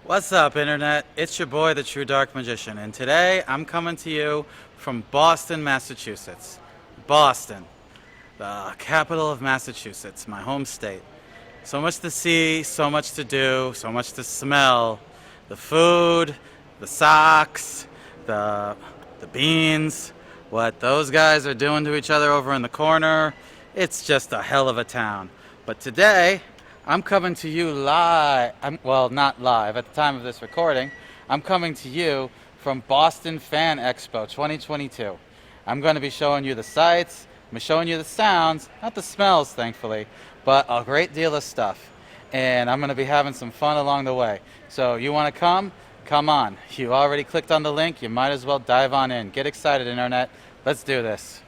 What's up, Internet? It's your boy, the True Dark Magician, and today I'm coming to you from Boston, Massachusetts. Boston, the capital of Massachusetts, my home state. So much to see, so much to do, so much to smell. The food, the socks, the, the beans, what those guys are doing to each other over in the corner. It's just a hell of a town. But today, I'm coming to you live. Well, not live at the time of this recording. I'm coming to you from Boston Fan Expo 2022. I'm going to be showing you the sights, I'm showing you the sounds, not the smells, thankfully, but a great deal of stuff. And I'm going to be having some fun along the way. So, you want to come? Come on. You already clicked on the link, you might as well dive on in. Get excited, Internet. Let's do this.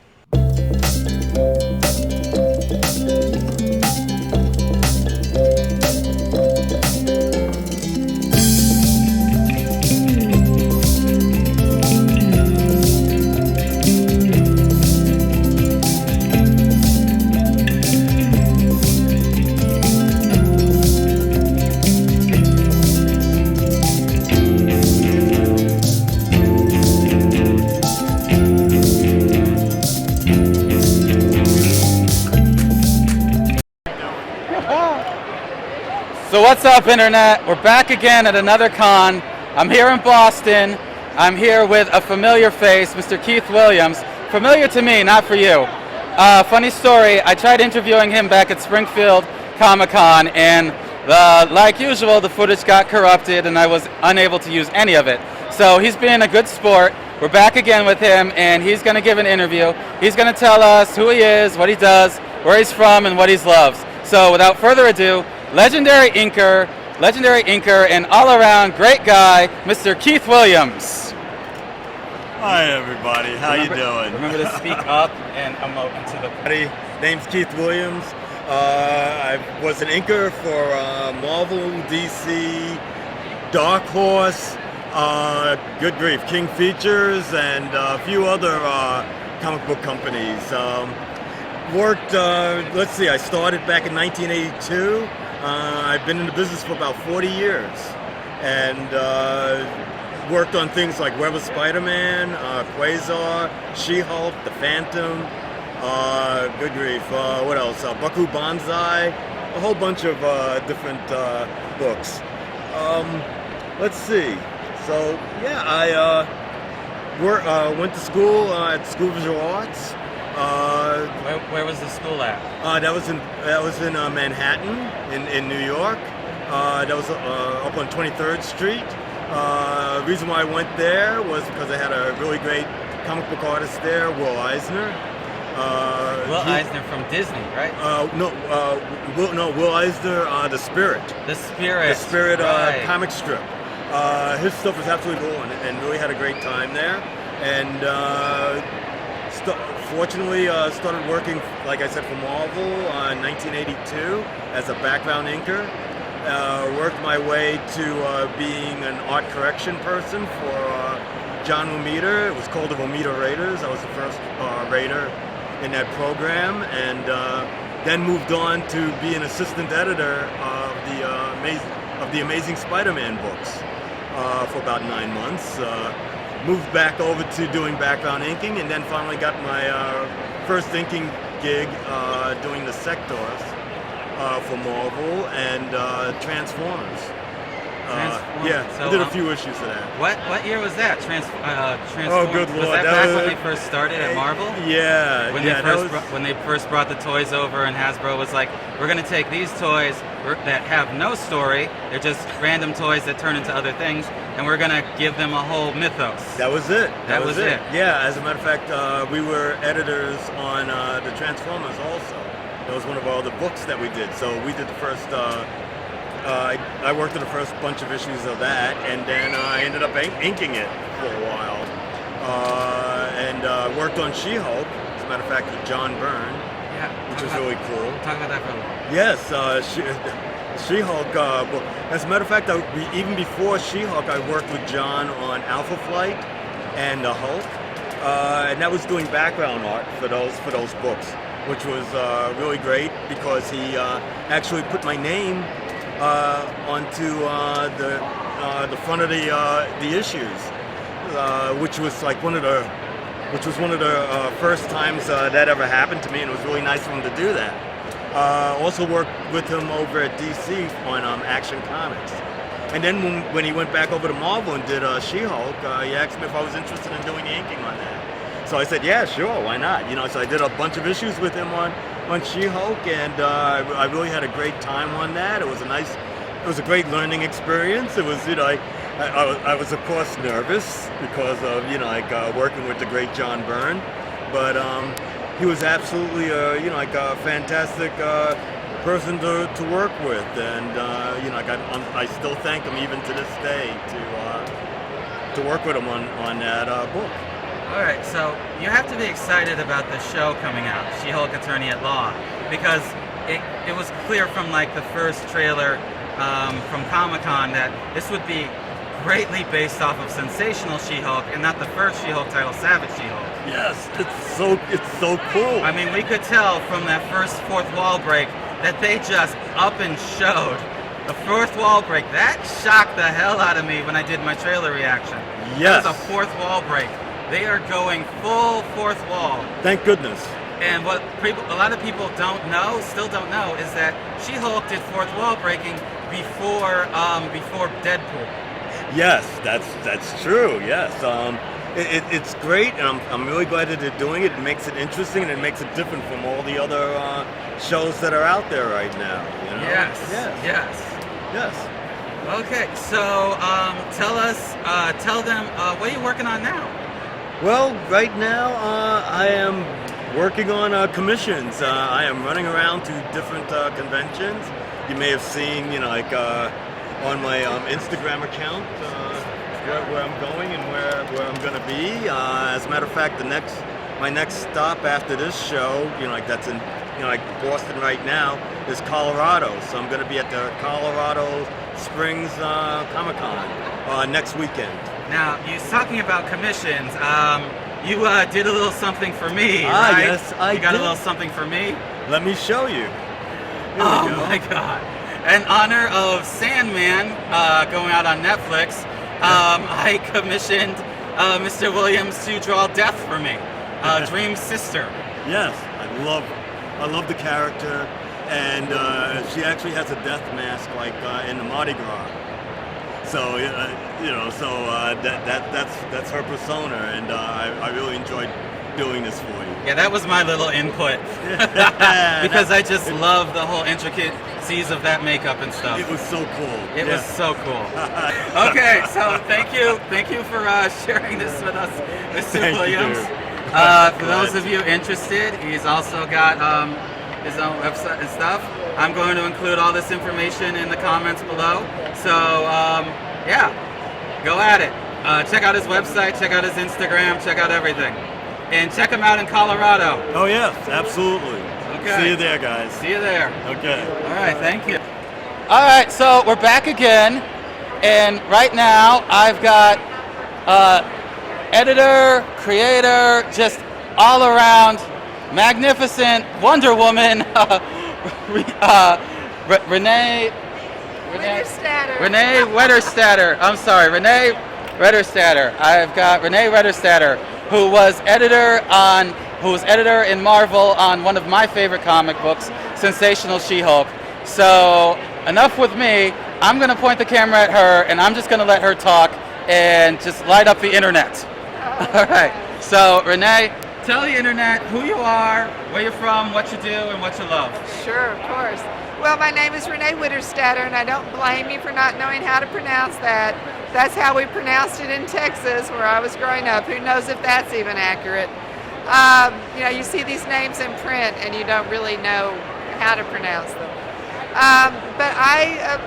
So what's up, Internet? We're back again at another con. I'm here in Boston. I'm here with a familiar face, Mr. Keith Williams. Familiar to me, not for you. Funny story, I tried interviewing him back at Springfield Comic-Con, and like usual, the footage got corrupted and I was unable to use any of it. So he's being a good sport. We're back again with him, and he's going to give an interview. He's going to tell us who he is, what he does, where he's from, and what he loves. So without further ado, legendary inker, and all-around great guy, Mr. Keith Williams. Hi everybody, how you doing? Remember to speak up and emote into the... Everybody, name's Keith Williams. I was an inker for Marvel, DC, Dark Horse, good grief, King Features, and a few other comic book companies. Worked, let's see, I started back in 1982. I've been in the business for about 40 years, and worked on things like Web of Spider-Man, Quasar, She-Hulk, The Phantom, good grief, what else? Baku Banzai, a whole bunch of different books. Let's see. So yeah, I went to school at School of Visual Arts. Where was the school at? That was in Manhattan, in New York. That was up on 23rd Street. The reason why I went there was because I had a really great comic book artist there, Will Eisner. Eisner from Disney, right? Will Eisner, The Spirit. The Spirit. Right. Comic strip. His stuff was absolutely cool, and really had a great time there. And fortunately, started working, like I said, for Marvel in 1982 as a background inker. Worked my way to being an art correction person for John Romita. It was called the Romita Raiders. I was the first Raider in that program, and then moved on to be an assistant editor of the Amazing Spider-Man books for about 9 months. Moved back over to doing background inking, and then finally got my first inking gig doing the Sectors for Marvel and Transformers. Yeah, So, I did a few issues of that. What year was that? Transformers. Oh, good Was Lord, that back when they first started at Marvel? Yeah, When they first brought the toys over, and Hasbro was like, we're going to take these toys that have no story, they're just random toys that turn into other things, and we're going to give them a whole mythos. That was it. That was it. Yeah, as a matter of fact, we were editors on the Transformers also. That was one of all the books that we did. So we did the first, I worked on the first bunch of issues of that, and then I ended up inking it for a while. And worked on She-Hulk, as a matter of fact, with John Byrne, which was really cool. Talk about that for a little. Yes, She-Hulk. As a matter of fact, even before She-Hulk, I worked with John on Alpha Flight and the Hulk, and that was doing background art for those books, which was really great because he actually put my name onto the the front of the issues, which was like one of the first times that ever happened to me, and it was really nice of him to do that. Also worked with him over at DC on Action Comics. And then when he went back over to Marvel and did She-Hulk, he asked me if I was interested in doing the inking on that. So I said, yeah, sure, why not? You know, so I did a bunch of issues with him on She-Hulk, and I really had a great time on that. It was a great learning experience. It was, you know, I was of course nervous because of, you know, like working with the great John Byrne, but he was absolutely, you know, like a fantastic person to work with, and you know, I still thank him even to this day to work with him on that book. All right, so you have to be excited about the show coming out, She-Hulk Attorney at Law, because it was clear from like the first trailer from Comic-Con that this would be greatly based off of Sensational She-Hulk and not the first She-Hulk title, Savage She-Hulk. Yes, it's so cool. I mean, we could tell from that first fourth wall break that they just up and showed. The fourth wall break, that shocked the hell out of me when I did my trailer reaction. Yes. That was a fourth wall break. They are going full fourth wall. Thank goodness. And what a lot of people still don't know, is that She-Hulk did fourth wall breaking before Deadpool. Yes, that's true. Yes, it's great, and I'm really glad that they're doing it. It makes it interesting, and it makes it different from all the other shows that are out there right now. You know? Yes. Okay, so tell them what are you working on now? Well, right now I am working on commissions. I am running around to different conventions. You may have seen, you know, like on my Instagram account where I'm going and where I'm going to be. As a matter of fact, my next stop after this show, you know, like that's in, you know, like Boston right now, is Colorado. So I'm going to be at the Colorado Springs Comic-Con next weekend. Now, you're talking about commissions. You did a little something for me, Ah, right? yes, I You got did. a little something for me? Let me show you. Here we Oh go. my God. In honor of Sandman going out on Netflix, I commissioned Mr. Williams to draw Death for me, Dream's sister. Yes, I love the character, and she actually has a death mask like in the Mardi Gras. So you know, so that's her persona, and I really enjoyed doing this for you. Yeah, that was my little input because I just love the whole intricacies of that makeup and stuff. It was so cool. It was so cool. Okay, so thank you for sharing this with us, Mr. Thank Williams. you. For those of you interested, he's also got his own website and stuff. I'm going to include all this information in the comments below. So yeah, go at it. Check out his website, check out his Instagram, check out everything. And check him out in Colorado. Oh yes, absolutely. Okay. See you there, guys. See you there. Okay. All right, thank you. All right, so we're back again, and right now I've got editor, creator, just all around magnificent Wonder Woman, Renee Wetterstatter. I'm sorry, Renee Wetterstatter. I've got Renee Wetterstatter, who was editor in Marvel on one of my favorite comic books, Sensational She-Hulk. So enough with me. I'm going to point the camera at her, and I'm just going to let her talk and just light up the internet. All right. So Renee, tell the internet who you are, where you're from, what you do, and what you love. Sure, of course. Well, my name is Renee Wetterstatter, and I don't blame you for not knowing how to pronounce that. That's how we pronounced it in Texas, where I was growing up. Who knows if that's even accurate? You know, you see these names in print, and you don't really know how to pronounce them. But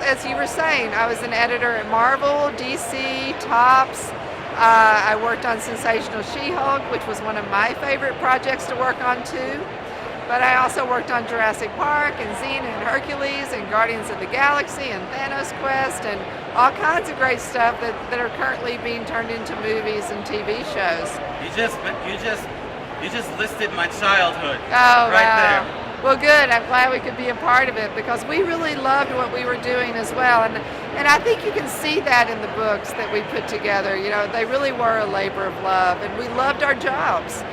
as you were saying, I was an editor at Marvel, DC, Topps. I worked on Sensational She-Hulk, which was one of my favorite projects to work on too. But I also worked on Jurassic Park and Xena and Hercules and Guardians of the Galaxy and Thanos Quest and all kinds of great stuff that are currently being turned into movies and TV shows. You just listed my childhood. Oh, right wow. there. Well, good. I'm glad we could be a part of it because we really loved what we were doing as well. And I think you can see that in the books that we put together. You know, they really were a labor of love, and we loved our jobs.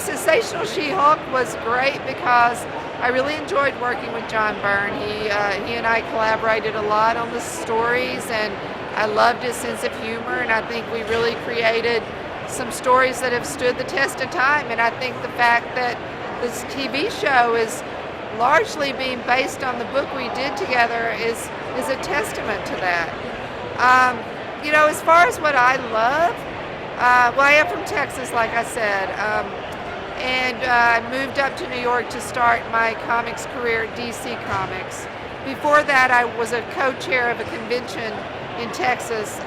Sensational She-Hulk was great because I really enjoyed working with John Byrne. He and I collaborated a lot on the stories, and I loved his sense of humor, and I think we really created some stories that have stood the test of time. And I think the fact that this TV show is largely being based on the book we did together is a testament to that. You know, as far as what I love, well, I am from Texas, like I said, and I moved up to New York to start my comics career at DC Comics. Before that, I was a co-chair of a convention in Texas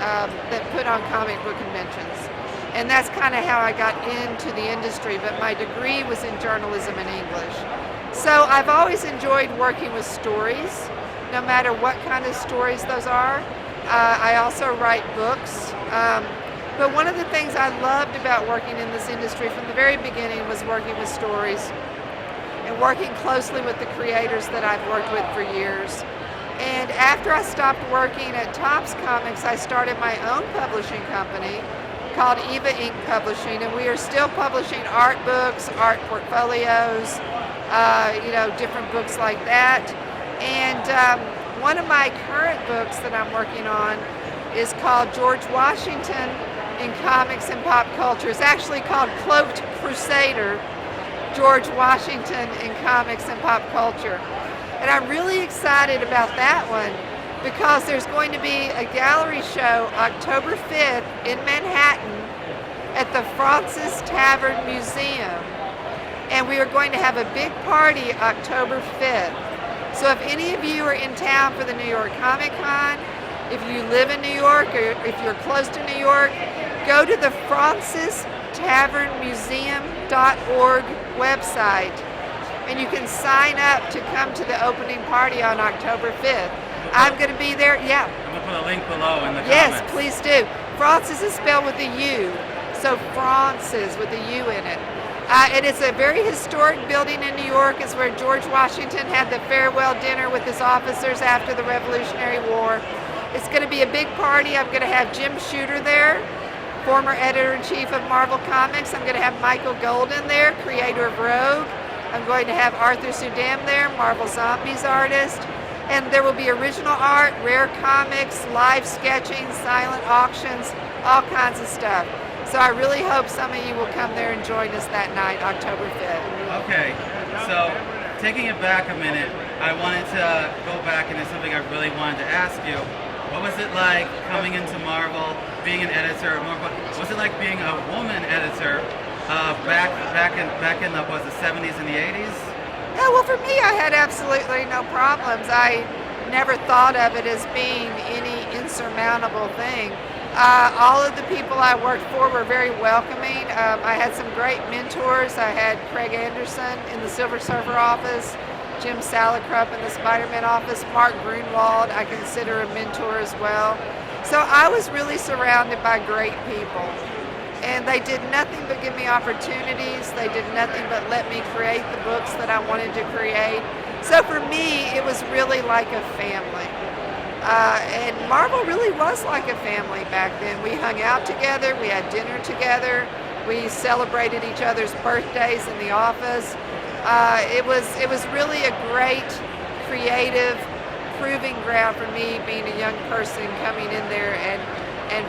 that put on comic book conventions. And that's kind of how I got into the industry, but my degree was in journalism and English. So I've always enjoyed working with stories, no matter what kind of stories those are. I also write books. But one of the things I loved about working in this industry from the very beginning was working with stories and working closely with the creators that I've worked with for years. And after I stopped working at Topps Comics, I started my own publishing company called Eva Inc. Publishing, and we are still publishing art books, art portfolios, you know, different books like that. And one of my current books that I'm working on is called George Washington in Comics and Pop Culture. It's actually called Cloaked Crusader, George Washington in Comics and Pop Culture. And I'm really excited about that one because there's going to be a gallery show October 5th in Manhattan at the Fraunces Tavern Museum. And we are going to have a big party October 5th. So if any of you are in town for the New York Comic Con, if you live in New York or if you're close to New York, go to the FrauncestavernMuseum.org website and you can sign up to come to the opening party on October 5th. I'm going to be there. Yeah. I'm going to put a link below in the comments. Yes, please do. Fraunces is spelled with a U, so Fraunces with a U in it. It is a very historic building in New York. It's where George Washington had the farewell dinner with his officers after the Revolutionary War. It's going to be a big party. I'm going to have Jim Shooter there, former editor-in-chief of Marvel Comics. I'm going to have Michael Golden there, creator of Rogue. I'm going to have Arthur Sudam there, Marvel Zombies artist. And there will be original art, rare comics, live sketching, silent auctions, all kinds of stuff. So I really hope some of you will come there and join us that night, October 5th. Okay, so taking it back a minute, I wanted to go back into something I really wanted to ask you. What was it like coming into Marvel, being an editor? Was it like being a woman editor back in the 70s and the 80s? Yeah, well, for me, I had absolutely no problems. I never thought of it as being any insurmountable thing. All of the people I worked for were very welcoming. I had some great mentors. I had Craig Anderson in the Silver Surfer office, Jim Salicrup in the Spider-Man office, Mark Grunwald I consider a mentor as well. So I was really surrounded by great people. And they did nothing but give me opportunities. They did nothing but let me create the books that I wanted to create. So for me, it was really like a family. And Marvel really was like a family back then. We hung out together, we had dinner together, we celebrated each other's birthdays in the office. It was really a great, creative, proving ground for me being a young person coming in there and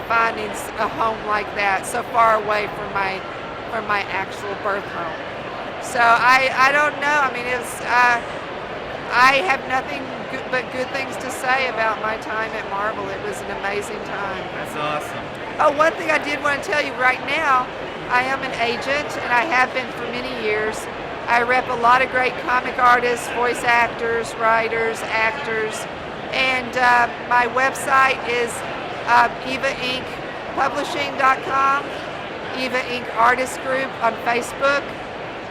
finding a home like that so far away from my actual birth home. So I don't know. I mean, I have nothing but good things to say about my time at Marvel. It was an amazing time. That's awesome. Oh, one thing I did want to tell you right now, I am an agent and I have been for many years. I rep a lot of great comic artists, voice actors, writers, actors, and my website is EvaIncPublishing.com, Eva Inc. Artist Group on Facebook.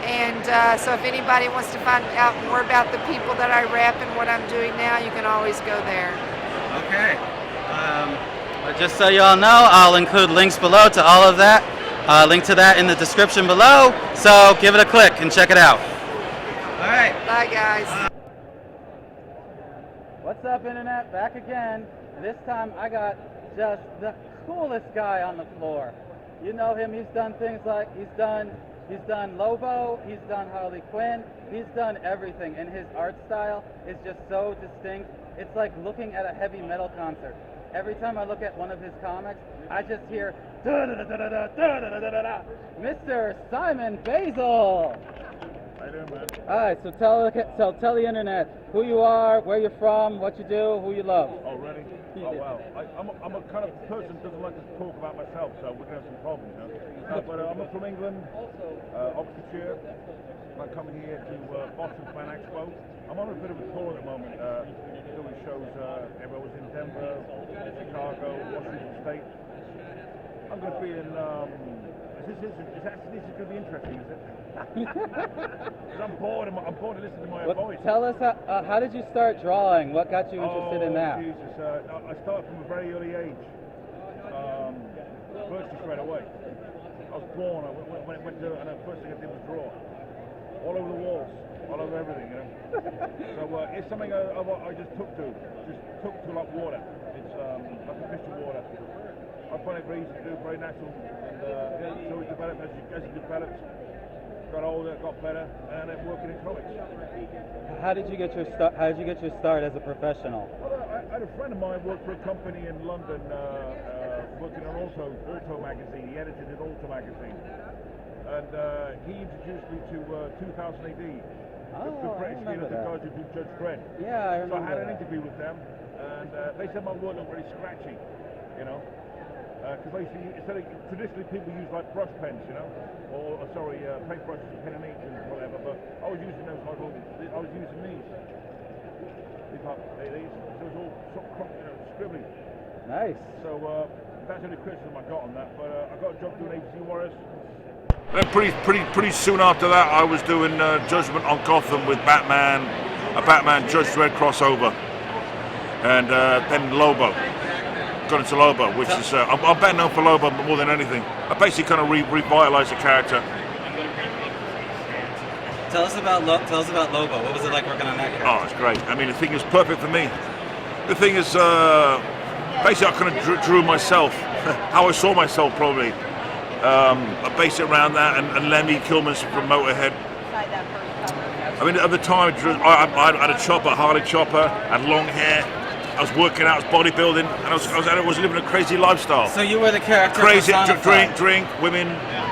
And so if anybody wants to find out more about the people that I rep and what I'm doing now, you can always go there. Okay. Just so you all know, I'll include links below to all of that. Link to that in the description below. So give it a click and check it out. All right. Bye, guys. What's up, Internet? Back again. This time I got just the coolest guy on the floor. You know him, he's done things like, he's done Lobo, he's done Harley Quinn, he's done everything, and his art style is just so distinct. It's like looking at a heavy metal concert. Every time I look at one of his comics, I just hear da-da-da-da-da-da-da-da-da-da. Mr. Simon Basil. How you doing, man? All right, so tell the internet who you are, where you're from, what you do, who you love. Oh, really? Oh, wow. I'm a kind of person who doesn't like to talk about myself, so we're going to have some problems, you know? But I'm from England, Oxfordshire. I'm coming here to Boston Fan Expo. I'm on a bit of a tour at the moment, doing shows. I was in Denver, Chicago, Washington State. I'm going to be in. This is going to be interesting, is it? Because I'm bored of listening to my own voice. Tell us, how did you start drawing? What got you interested in that? Jesus. I started from a very early age. Virtually straight away. I was born. I went to, and the first thing I did was draw. All over the walls, all over everything, you know. So it's something I just took to like water. It's like a fish to water. I find it very easy to do, very natural, and so it developed as it developed. Got older, got better, and then working in comics. How did you get your start? How did you get your start as a professional? Well, I had a friend of mine worked for a company in London, working on Auto magazine. He edited an Auto magazine, and he introduced me to 2000 AD. The British the guys who do Judge Dredd. Yeah, I remember. So I had an interview with them, and they said my work looked very scratchy, you know. Because basically, traditionally people use like brush pens, you know, or paint brushes, pen and ink and whatever. But I was using those like I was using these. So it was all sort of scribbling. Nice. So that's the only criticism I got on that. But I got a job doing ABC Warriors. Then pretty soon after that, I was doing Judgment on Gotham with Batman, a Batman Judge Dredd crossover, and then Lobo. Got into Lobo, which is I'm better known for Lobo more than anything. I basically kind of revitalized the character. Tell us about Lobo. What was it like working on that character? Oh, it's great. I mean, the thing is perfect for me. The thing is, basically, I kind of drew myself, how I saw myself probably. I based it around that, and Lemmy Kilman's from Motorhead. I mean, at the time, I had a chopper, Harley chopper, had long hair. I was working out, I was bodybuilding, and I was living a crazy lifestyle. So you were the character. Crazy, drink, women,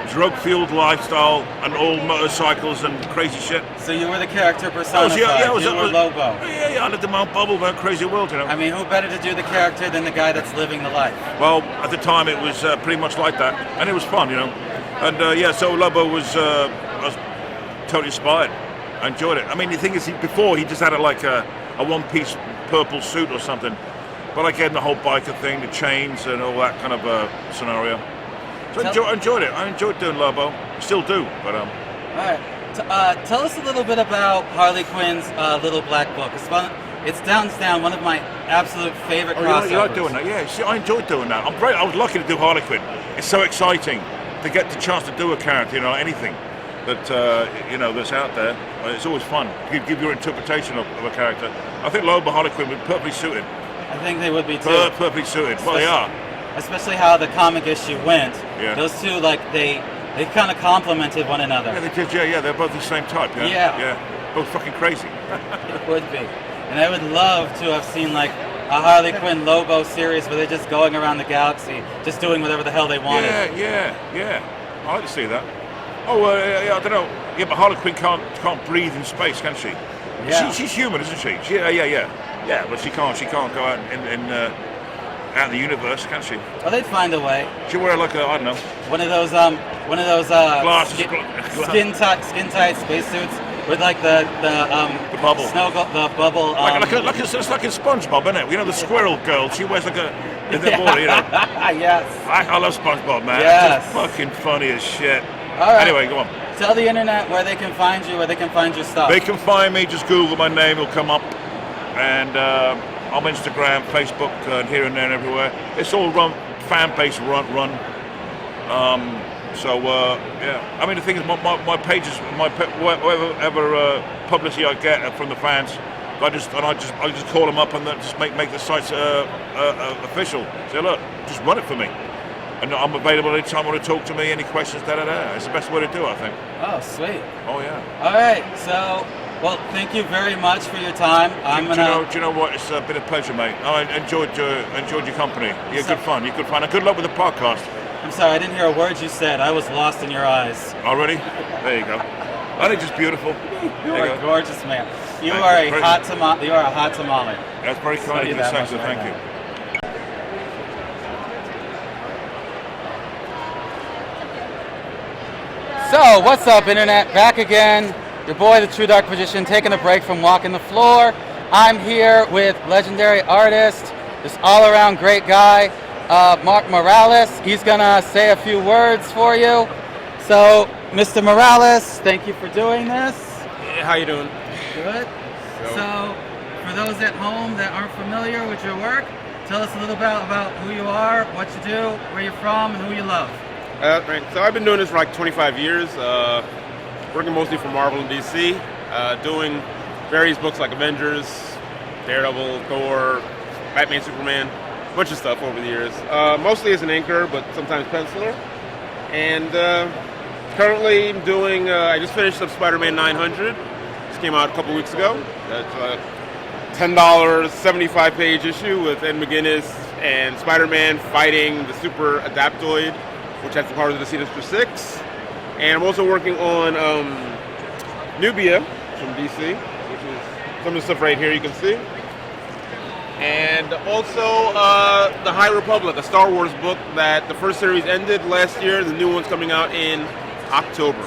drug-fueled lifestyle, and all motorcycles and crazy shit. So you were the character personified. You were Lobo. Yeah, I lived in my own bubble, man, crazy world, you know. I mean, who better to do the character than the guy that's living the life? Well, at the time it was pretty much like that, and it was fun, you know. And so Lobo was, I was totally inspired. I enjoyed it. I mean, the thing is, before he just had a one-piece purple suit or something, but I gave him the whole biker thing, the chains and all that kind of scenario. So I enjoyed it. I enjoyed doing Lobo. Still do, but All right. Tell us a little bit about Harley Quinn's Little Black Book. It's hands down one of my absolute favorite crossovers. You like doing that? Yeah. See, I enjoyed doing that. I was lucky to do Harley Quinn. It's so exciting to get the chance to do a character, you know, anything that that's out there. It's always fun. Give your interpretation of a character. I think Lobo, Harley Quinn would be perfectly suited. I think they would be too. Perfectly suited. Well, they are. Especially how the comic issue went. Yeah. Those two, they kind of complemented one another. Yeah, they did. Yeah. They're both the same type. Yeah. Both fucking crazy. It would be. And I would love to have seen a Harley Quinn Lobo series where they're just going around the galaxy, just doing whatever the hell they wanted. Yeah. I'd like to see that. Oh, I don't know. Yeah, but Harley Quinn can't breathe in space, can she? Yeah. She's human, isn't she? Yeah, but she can't go out out in the universe, can she? Well, they'd find a way. She'll wear I don't know. One of those glasses, skin tight spacesuits with the bubble. The bubble. It's like in SpongeBob, isn't it? You know the squirrel girl. She wears in the water, you know. Yes. I love SpongeBob, man. Yes. It's just fucking funny as shit. All right. Anyway, go on. Tell the internet where they can find you, where they can find your stuff. They can find me. Just Google my name; it'll come up. And I'm on Instagram, Facebook, and here and there and everywhere. It's all fan base run. So yeah, I mean the thing is, my pages, whatever publicity I get from the fans, I just call them up and just make the sites official. Say, look, just run it for me, and I'm available anytime you want to talk to me. Any questions? It's the best way to do it, I think. Oh, sweet. Oh yeah. All right, so, well, thank you very much for your time. Do you know what? It's been a pleasure, mate. I enjoyed your company. You're good fun. You're good fun. And good luck with the podcast. I'm sorry, I didn't hear a word you said. I was lost in your eyes. Already? There you go. I think just beautiful. You are a gorgeous man. You are a hot tamale. You are a hot tamale. That's very kind of you to say, so thank you. So, what's up, Internet? Back again. Your boy, the True Dark Magician, taking a break from walking the floor. I'm here with legendary artist, this all-around great guy, Mark Morales. He's gonna say a few words for you. So, Mr. Morales, thank you for doing this. Yeah, how you doing? Good. So, for those at home that aren't familiar with your work, tell us a little bit about who you are, what you do, where you're from, and who you love. Right. So I've been doing this for like 25 years, working mostly for Marvel and DC, doing various books like Avengers, Daredevil, Thor, Batman, Superman, a bunch of stuff over the years. Mostly as an inker, but sometimes penciler. And currently I'm doing, I just finished up Spider-Man 900. This came out a couple weeks ago. That's a $10, 75-page issue with Ed McGuinness and Spider-Man fighting the Super Adaptoid, which has the powers of the Sinister Six. And I'm also working on Nubia from DC, which is some of the stuff right here you can see. And also The High Republic, a Star Wars book that the first series ended last year. The new one's coming out in October.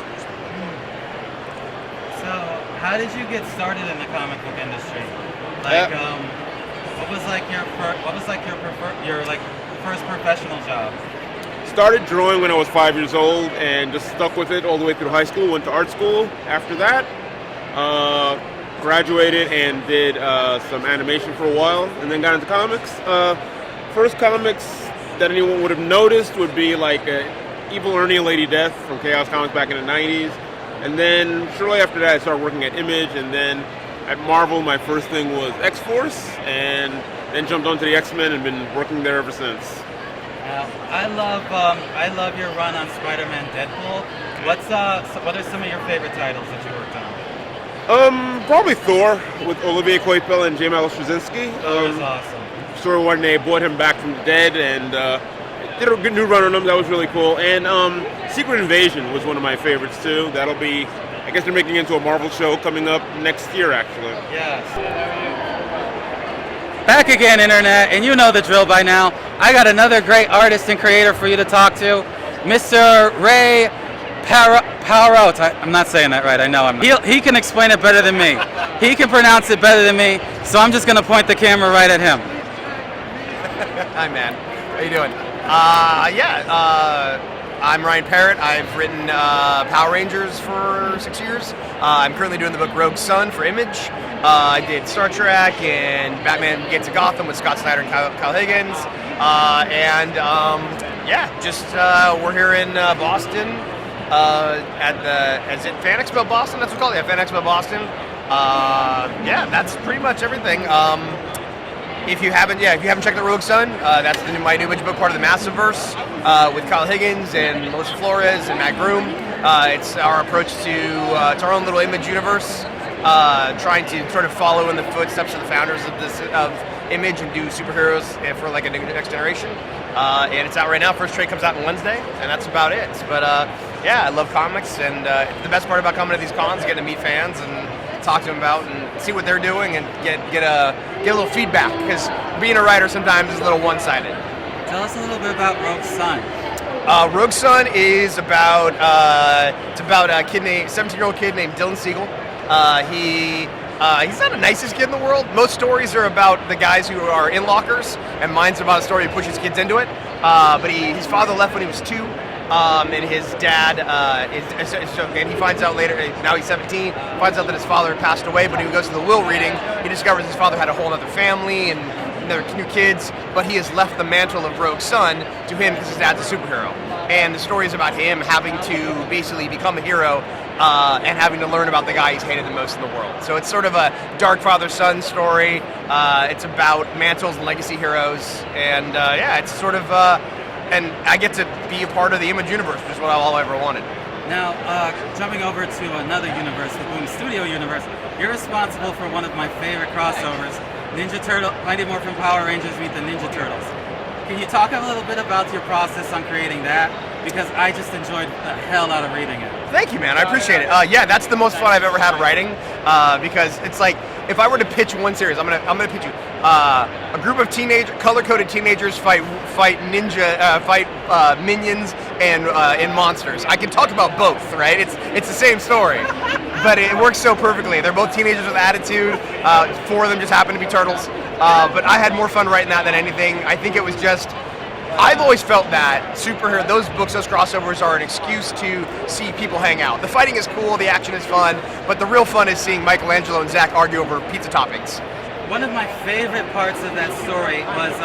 So, how did you get started in the comic book industry? What was your first professional job? Started drawing when I was 5 years old and just stuck with it all the way through high school. Went to art school after that. Graduated and did some animation for a while and then got into comics. First comics that anyone would have noticed would be like Evil Ernie and Lady Death from Chaos Comics back in the 90s. And then shortly after that I started working at Image, and then at Marvel my first thing was X-Force, and then jumped onto the X-Men and been working there ever since. I love your run on Spider-Man Deadpool. What are some of your favorite titles that you worked on? Probably Thor with Olivier Coipel and J. Michael Straczynski. Thor is awesome. Sort of when they brought him back from the dead and did a good new run on him. That was really cool. And Secret Invasion was one of my favorites too. That'll be, I guess they're making it into a Marvel show coming up next year actually. Yes. Back again, Internet, and you know the drill by now. I got another great artist and creator for you to talk to, Mr. Ray Parrott. I'm not saying that right, I know I'm not. He can explain it better than me. He can pronounce it better than me, so I'm just going to point the camera right at him. Hi, man. How you doing? I'm Ryan Parrott. I've written Power Rangers for 6 years. I'm currently doing the book Rogue Sun for Image. I did Star Trek and Batman Gates of Gotham with Scott Snyder and Kyle Higgins. We're here in Boston at is it Fan Expo Boston? That's what we call it. Yeah, Fan Expo Boston. That's pretty much everything. If you haven't checked out Rogue Sun, that's my new Image book, part of the Massiverse, with Kyle Higgins and Melissa Flores and Matt Groom. It's our approach to our own little Image universe, trying to sort of follow in the footsteps of the founders of Image and do superheroes for like a next generation. And it's out right now. First trade comes out on Wednesday, and that's about it. But I love comics, and the best part about coming to these cons is getting to meet fans and talk to them about and see what they're doing and get a little feedback, because being a writer sometimes is a little one-sided. Tell us a little bit about Rogue Sun. Rogue Sun is about a 17-year-old kid named Dylan Siegel. He's not the nicest kid in the world. Most stories are about the guys who are in lockers, and mine's about a story who pushes kids into it. But his father left when he was 2. And his dad and he finds out later, now he's 17, finds out that his father had passed away, but when he goes to the will reading, he discovers his father had a whole other family and their new kids, but he has left the mantle of Rogue Sun to him because his dad's a superhero. and the story is about him having to basically become a hero and having to learn about the guy he's hated the most in the world. So it's sort of a dark father-son story. It's about mantles and legacy heroes, and yeah, it's sort of, and I get to be a part of the Image universe, which is what I've all ever wanted. Now, jumping over to another universe, the Boom Studio universe, you're responsible for one of my favorite crossovers, Mighty Morphin Power Rangers meet the Ninja Turtles. Can you talk a little bit about your process on creating that? Because I just enjoyed the hell out of reading it. Thank you, man. I appreciate it. Yeah, that's the most fun I've ever had writing, because it's like, if I were to pitch one series, I'm gonna pitch you a group of color-coded teenagers fight minions and monsters. I can talk about both, right? It's the same story, but it works so perfectly. They're both teenagers with attitude. 4 of them just happen to be turtles. But I had more fun writing that than anything. I think it was just, I've always felt that those books, those crossovers are an excuse to see people hang out. The fighting is cool, the action is fun, but the real fun is seeing Michelangelo and Zach argue over pizza toppings. One of my favorite parts of that story was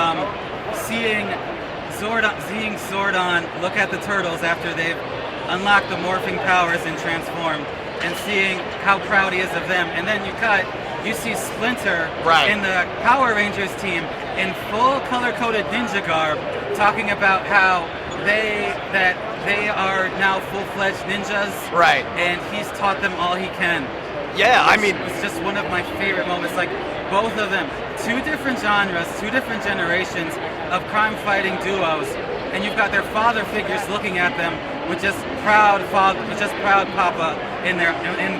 seeing Zordon look at the turtles after they've unlocked the morphing powers and transformed, and seeing how proud he is of them. And then you see Splinter in the Power Rangers team in full color-coded ninja garb, talking about how they are now full-fledged ninjas. Right. And he's taught them all he can. Yeah, I mean, it's just one of my favorite moments. Like, both of them, 2 different genres, 2 different generations of crime-fighting duos, and you've got their father figures looking at them with just proud papa in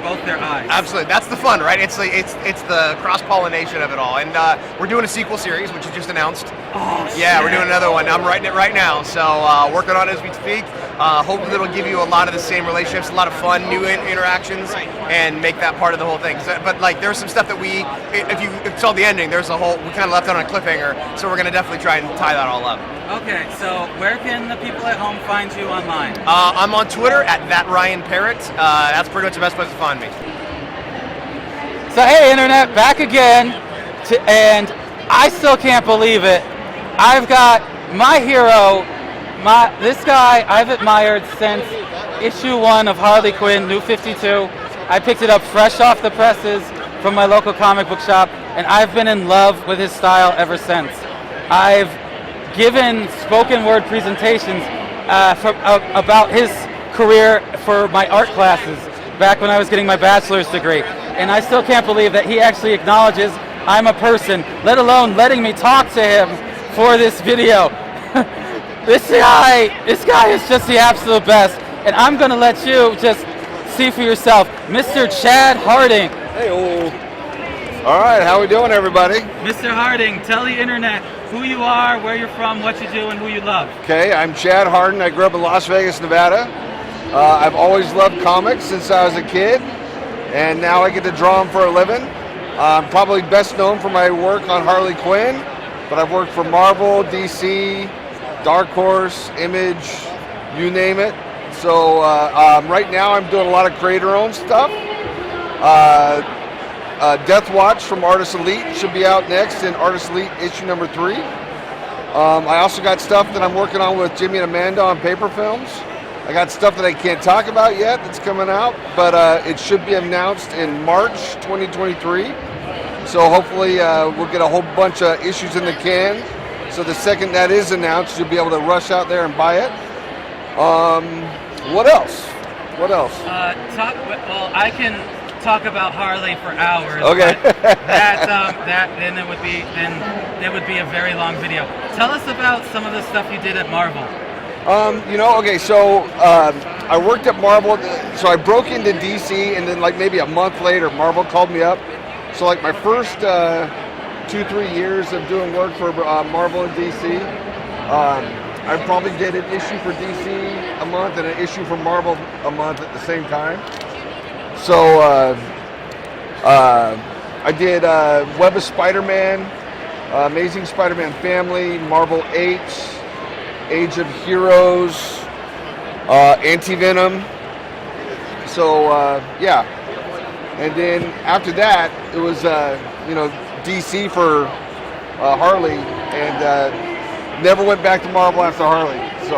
both their eyes. Absolutely, that's the fun, right? It's the cross-pollination of it all, and we're doing a sequel series, which is just announced. Oh, yeah, shit. We're doing another one. I'm writing it right now, so working on it as we speak. Hopefully, it'll give you a lot of the same relationships, a lot of fun, new interactions, and make that part of the whole thing. So, but like, there's some stuff that if you saw the ending, we kind of left it on a cliffhanger. So we're gonna definitely try and tie that all up. Okay, so where can the people at home find you online? I'm on Twitter at @RyanParrott. That's pretty much the best place to find me. So hey internet, back again, and I still can't believe it. I've got my hero, this guy I've admired since issue 1 of Harley Quinn, New 52. I picked it up fresh off the presses from my local comic book shop, and I've been in love with his style ever since. I've given spoken word presentations about his career for my art classes back when I was getting my bachelor's degree, and I still can't believe that he actually acknowledges I'm a person, let alone letting me talk to him for this video. This guy is just the absolute best, and I'm gonna let you just see for yourself. Mr. Chad Harding. Hey-o. All right, how we doing, everybody? Mr. Harding, tell the internet who you are, where you're from, what you do, and who you love. Okay, I'm Chad Harding. I grew up in Las Vegas, Nevada. I've always loved comics since I was a kid, and now I get to draw them for a living. I'm probably best known for my work on Harley Quinn, but I've worked for Marvel, DC, Dark Horse, Image, you name it. So right now I'm doing a lot of creator-owned stuff. Death Watch from Artist Elite should be out next in Artist Elite issue number 3. I also got stuff that I'm working on with Jimmy and Amanda on paper films. I got stuff that I can't talk about yet that's coming out, but it should be announced in March 2023. So hopefully we'll get a whole bunch of issues in the can. So the second that is announced, you'll be able to rush out there and buy it. What else? Well, I can talk about Harley for hours. Okay. Then it would be a very long video. Tell us about some of the stuff you did at Marvel. So I worked at Marvel. So I broke into DC, and then like maybe a month later, Marvel called me up. So like my first 2-3 years of doing work for Marvel and DC, I probably did an issue for DC a month and an issue for Marvel a month at the same time. So I did Web of Spider-Man, Amazing Spider-Man Family, Marvel 8, Age of Heroes, Anti-Venom. So yeah, and then after that it was DC for Harley, and never went back to Marvel after Harley. So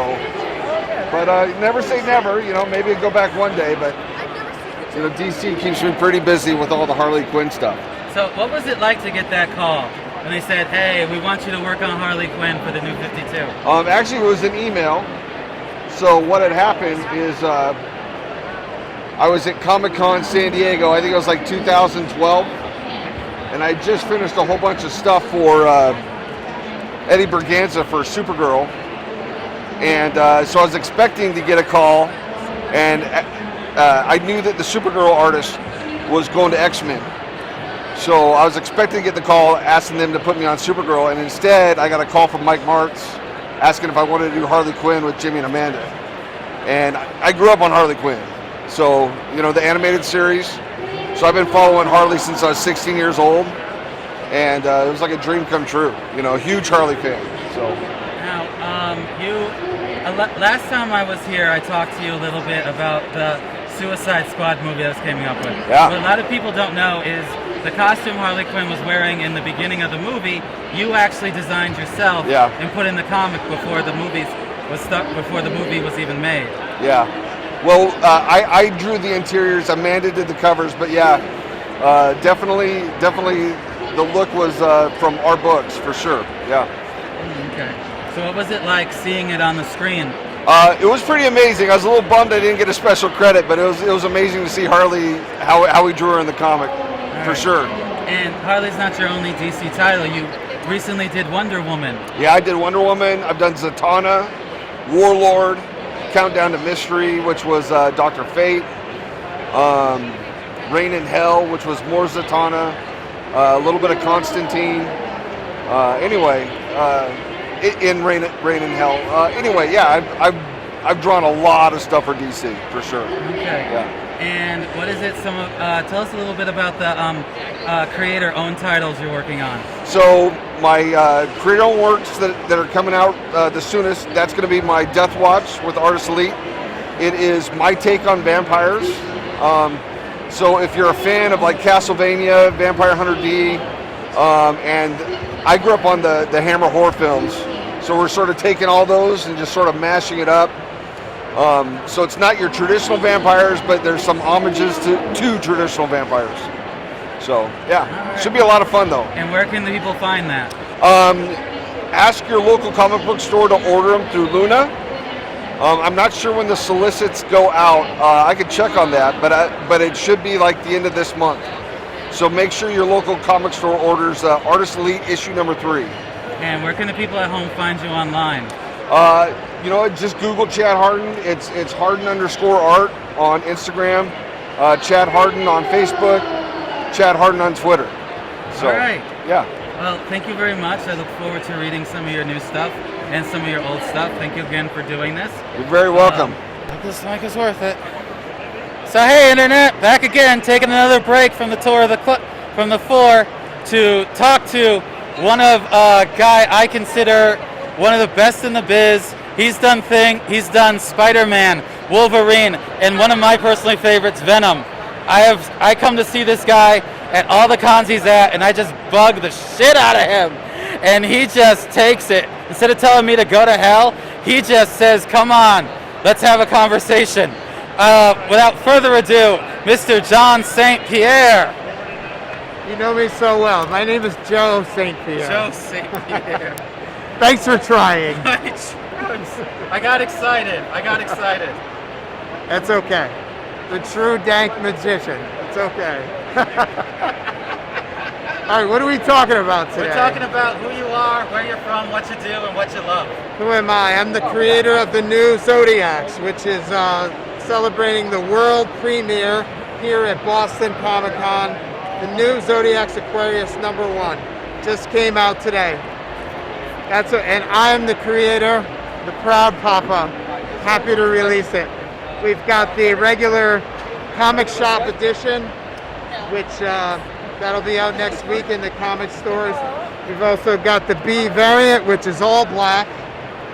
But never say never. You know, maybe I'll go back one day. But you know, DC keeps me pretty busy with all the Harley Quinn stuff. So what was it like to get that call when they said, hey, we want you to work on Harley Quinn for the New 52? Actually, it was an email. So what had happened is I was at Comic-Con San Diego. I think it was like 2012. And I just finished a whole bunch of stuff for Eddie Berganza for Supergirl. And so I was expecting to get a call. And I knew that the Supergirl artist was going to X-Men. So I was expecting to get the call asking them to put me on Supergirl, and instead I got a call from Mike Martz asking if I wanted to do Harley Quinn with Jimmy and Amanda. And I grew up on Harley Quinn. So, you know, the animated series. So I've been following Harley since I was 16 years old. And it was like a dream come true. You know, a huge Harley fan. So. Now, last time I was here, I talked to you a little bit about the Suicide Squad movie I was coming up with. Yeah. What a lot of people don't know is the costume Harley Quinn was wearing in the beginning of the movie, you actually designed yourself and put in the comic before the movie was even made. Yeah. Well, I drew the interiors. Amanda did the covers, but yeah, definitely the look was from our books for sure. Yeah. Okay. So what was it like seeing it on the screen? It was pretty amazing. I was a little bummed I didn't get a special credit, but it was amazing to see Harley how we drew her in the comic, for sure. And Harley's not your only DC title. You recently did Wonder Woman. Yeah, I did Wonder Woman. I've done Zatanna, Warlord, Countdown to Mystery, which was Dr. Fate, Reign in Hell, which was more Zatanna, a little bit of Constantine. In Reign in Hell. Anyway, yeah, I've drawn a lot of stuff for DC for sure. Okay. Yeah. And what is it? Tell us a little bit about the creator-owned titles you're working on. So my creator-owned works that are coming out the soonest. That's going to be my Death Watch with Artist Elite. It is my take on vampires. So if you're a fan of like Castlevania, Vampire Hunter D, and I grew up on the Hammer horror films, so we're sort of taking all those and just sort of mashing it up. So it's not your traditional vampires, but there's some homages to traditional vampires. So yeah, should be a lot of fun though. And where can the people find that? Ask your local comic book store to order them through Luna. I'm not sure when the solicits go out. I could check on that, but it should be like the end of this month. So make sure your local comic store orders Artist Elite issue number 3. And where can the people at home find you online? You know, just Google Chad Hardin. It's Hardin_art on Instagram, Chad Hardin on Facebook, Chad Hardin on Twitter. So, all right. Yeah. Well, thank you very much. I look forward to reading some of your new stuff and some of your old stuff. Thank you again for doing this. You're very welcome. This mic is worth it. So hey, Internet, back again, taking another break from the tour of from the floor to talk to one of guy I consider one of the best in the biz. He's done Spider-Man, Wolverine, and one of my personally favorites, Venom. I come to see this guy at all the cons he's at, and I just bug the shit out of him. And he just takes it. Instead of telling me to go to hell, he just says, come on, let's have a conversation. Without further ado, Mr. John St. Pierre. You know me so well. My name is Joe St. Pierre. Joe St. Pierre. Thanks for trying. I got excited. That's okay. The true dank magician. It's okay. All right, what are we talking about today? We're talking about who you are, where you're from, what you do, and what you love. Who am I? I'm the creator of the new Zodiacs, which is celebrating the world premiere here at Boston Comic Con. The new Zodiacs Aquarius #1 just came out today. And I'm the creator, the proud papa. Happy to release it. We've got the regular comic shop edition, which that'll be out next week in the comic stores. We've also got the B variant, which is all black,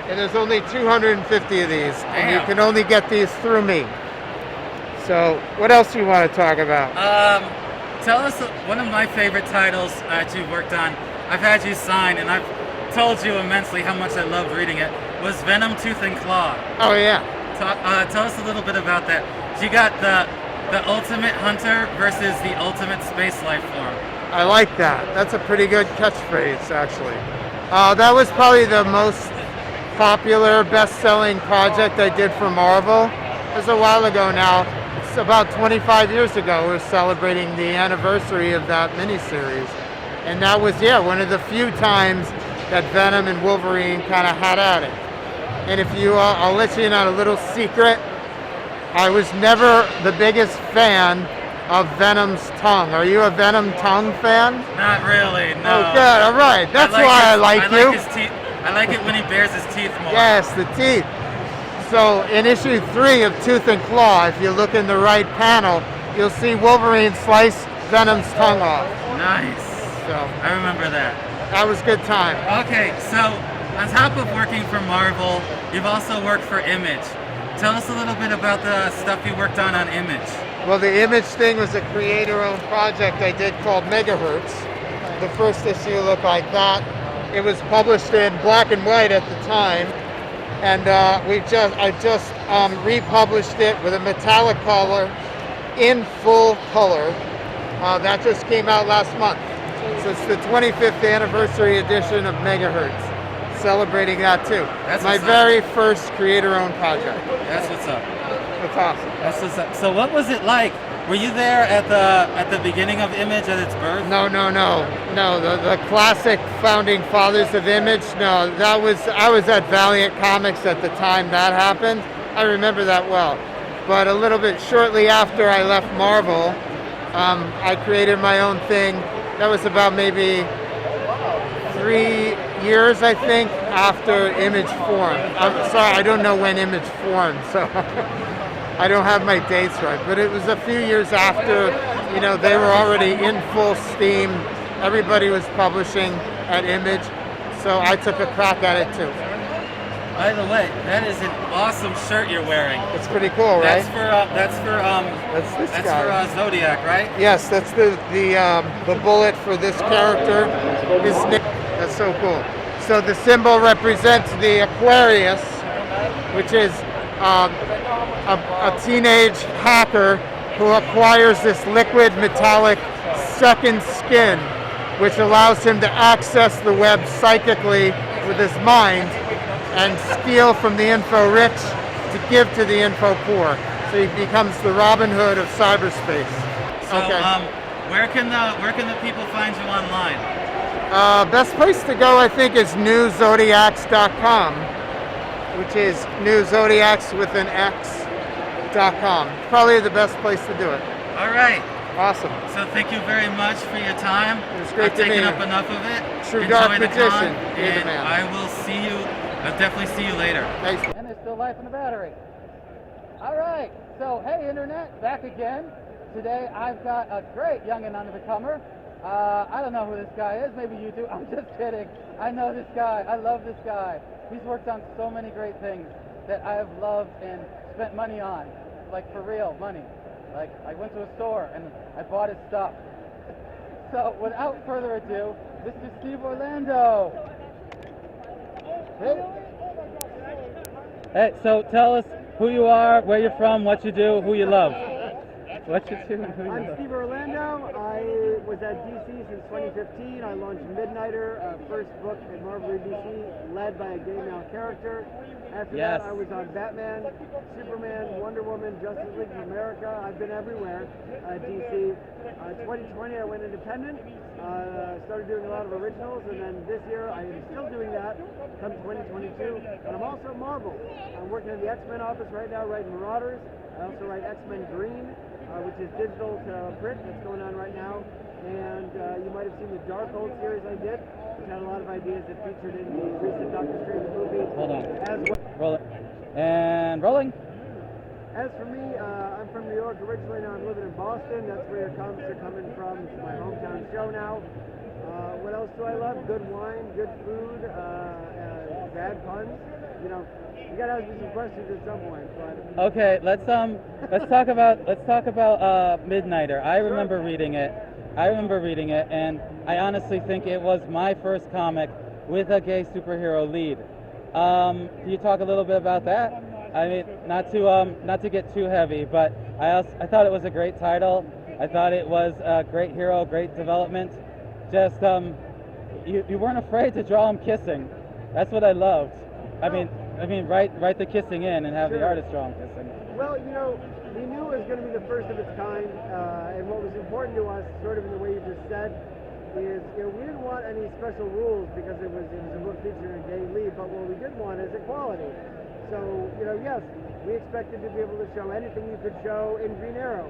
and there's only 250 of these, and you can only get these through me. So, what else do you want to talk about? Tell us one of my favorite titles that you've worked on. I've had you sign, and I've told you immensely how much I loved reading it. Was Venom Tooth and Claw. Oh yeah, Tell us a little bit about that. You got the ultimate hunter versus the ultimate space life form. I like that. That's a pretty good catchphrase, actually. That was probably the most popular, best-selling project I did for Marvel. It was a while ago now. It's about 25 years ago. We're celebrating the anniversary of that miniseries. And that was, one of the few times that Venom and Wolverine kind of had at it. And if you, I'll let you in on a little secret. I was never the biggest fan of Venom's tongue. Are you a Venom tongue fan? Not really, no. Oh, good. All right. That's why I like you. His teeth. I like it when he bares his teeth more. Yes, the teeth. So in issue 3 of Tooth and Claw, if you look in the right panel, you'll see Wolverine slice Venom's tongue off. Nice. So I remember that. that was good time. Okay, so on top of working for Marvel, you've also worked for Image. Tell us a little bit about the stuff you worked on Image. Well, the Image thing was a creator-owned project I did called Megahertz. The first issue looked like that. It was published in black and white at the time, and I just republished it with a metallic color in full color. That just came out last month. So it's the 25th anniversary edition of Megahertz. Celebrating that too. That's my what's up. very first creator-owned project. That's what's up. That's awesome. That's what's up. So what was it like? Were you there at the beginning of Image at its birth? No. The classic founding fathers of Image. No, I was at Valiant Comics at the time that happened. I remember that well. But a little bit shortly after I left Marvel, I created my own thing. That was about maybe 3 years, I think, after Image formed. I'm sorry, I don't know when Image formed, so I don't have my dates right. But it was a few years after, they were already in full steam. Everybody was publishing at Image, so I took a crack at it too. By the way, that is an awesome shirt you're wearing. It's pretty cool, right? That's That's this guy. for Zodiac, right? Yes, that's the bullet for this character. That's so cool. So the symbol represents the Aquarius, which is a teenage hacker who acquires this liquid metallic second skin, which allows him to access the web psychically with his mind and steal from the info rich to give to the info poor. So he becomes the Robin Hood of cyberspace. So where can the people find you online? Best place to go, I think, is newzodiacs.com, which is newzodiacs with an X.com. Probably the best place to do it. All right. Awesome. So thank you very much for your time. It was great I've to meet taken you. up enough of it. True Enjoy Dark the Magician. con, You're the and man. I will see you. I'll definitely see you later. Thanks. And there's still life in the battery. All right, so hey internet, back again. Today I've got a great young and under-the-comer. I don't know who this guy is, maybe you do. I'm just kidding. I know this guy, I love this guy. He's worked on so many great things that I have loved and spent money on. Like for real, money. Like I went to a store and I bought his stuff. So without further ado, Mr. Steve Orlando. Hey, so tell us who you are, where you're from, what you do, who you love. What you do, and who you I'm love. Steve Orlando. I was at DC since 2015. I launched Midnighter, first book at Marvel or DC, led by a gay male character. After Yes. that, I was on Batman, Superman, Wonder Woman, Justice League of America. I've been everywhere at DC. 2020, I went independent. Started doing a lot of originals, and then this year I am still doing that. Come 2022, and I'm also at Marvel. I'm working in the X-Men office right now, writing Marauders. I also write X-Men Green, which is digital to print. That's going on right now. And you might have seen the Darkhold series I did, which had a lot of ideas that featured in the recent Doctor Strange movie. Hold on. As well. Roll it. And rolling. As for me, I'm from New York originally. Now I'm living in Boston. That's where your comics are coming from. It's my hometown show now. What else do I love? Good wine, good food, bad puns. You gotta ask me some questions at some point. But Okay, let's talk about Midnighter. I remember reading it. And I honestly think it was my first comic with a gay superhero lead. Can you talk a little bit about that? I mean, not to get too heavy, but I thought it was a great title. I thought it was a great hero, great development. Just you weren't afraid to draw him kissing. That's what I loved. I mean, write the kissing in and have the artist draw him kissing. Well, you know, we knew it was going to be the first of its kind, and what was important to us, sort of in the way you just said, is we didn't want any special rules because it was a book featuring a gay lead, but what we did want is equality. So, yes, we expected to be able to show anything you could show in Green Arrow.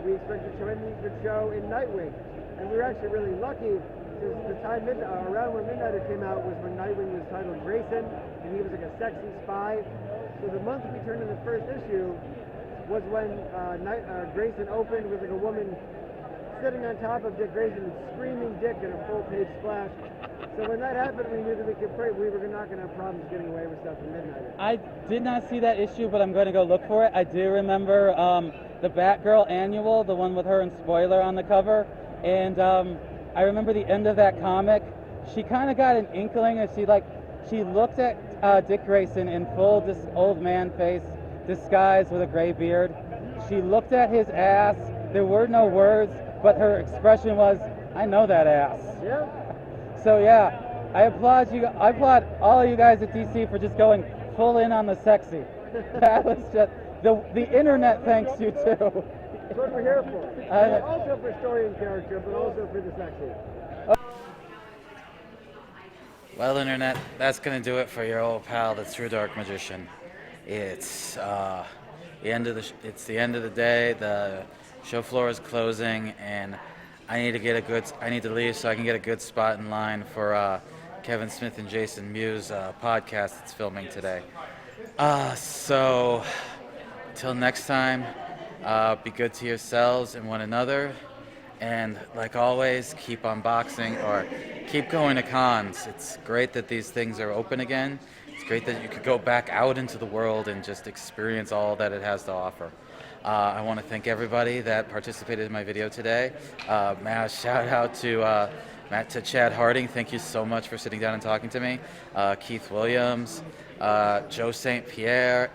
We expected to show anything you could show in Nightwing. And we were actually really lucky because the time around when Midnighter came out was when Nightwing was titled Grayson, and he was like a sexy spy. So the month we turned in the first issue was when Grayson opened with like a woman sitting on top of Dick Grayson and screaming Dick in a full-page splash. So when that happened, we knew that we were not going to have problems getting away with stuff from Midnighter. I did not see that issue, but I'm going to go look for it. I do remember the Batgirl annual, the one with her and Spoiler on the cover, and I remember the end of that comic. She kind of got an inkling as she looked at Dick Grayson in full old man face, disguised with a gray beard. She looked at his ass. There were no words, but her expression was, "I know that ass." Yeah. So yeah, I applaud you. I applaud all of you guys at DC for just going full in on the sexy. That was just the internet thanks you too. That's what we're here for. Also for story and character, but also for the sexy. Well, internet, that's gonna do it for your old pal, the True Dark Magician. It's the end of the day. The show floor is closing, and I need to leave so I can get a good spot in line for Kevin Smith and Jason Mewes' podcast that's filming today. So until next time, be good to yourselves and one another, and like always, keep unboxing or keep going to cons. It's great that these things are open again. It's great that you could go back out into the world and just experience all that it has to offer. I want to thank everybody that participated in my video today. Shout out to Chad Harding. Thank you so much for sitting down and talking to me. Keith Williams, Joe St. Pierre,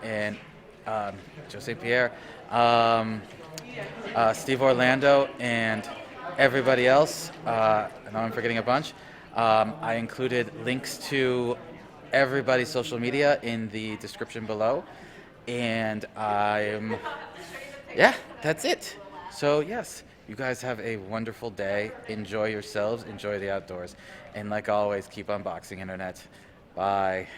Steve Orlando, and everybody else. I know I'm forgetting a bunch. I included links to everybody's social media in the description below. And that's it. So yes, you guys have a wonderful day. Enjoy yourselves, enjoy the outdoors. And like always, keep unboxing, internet. Bye.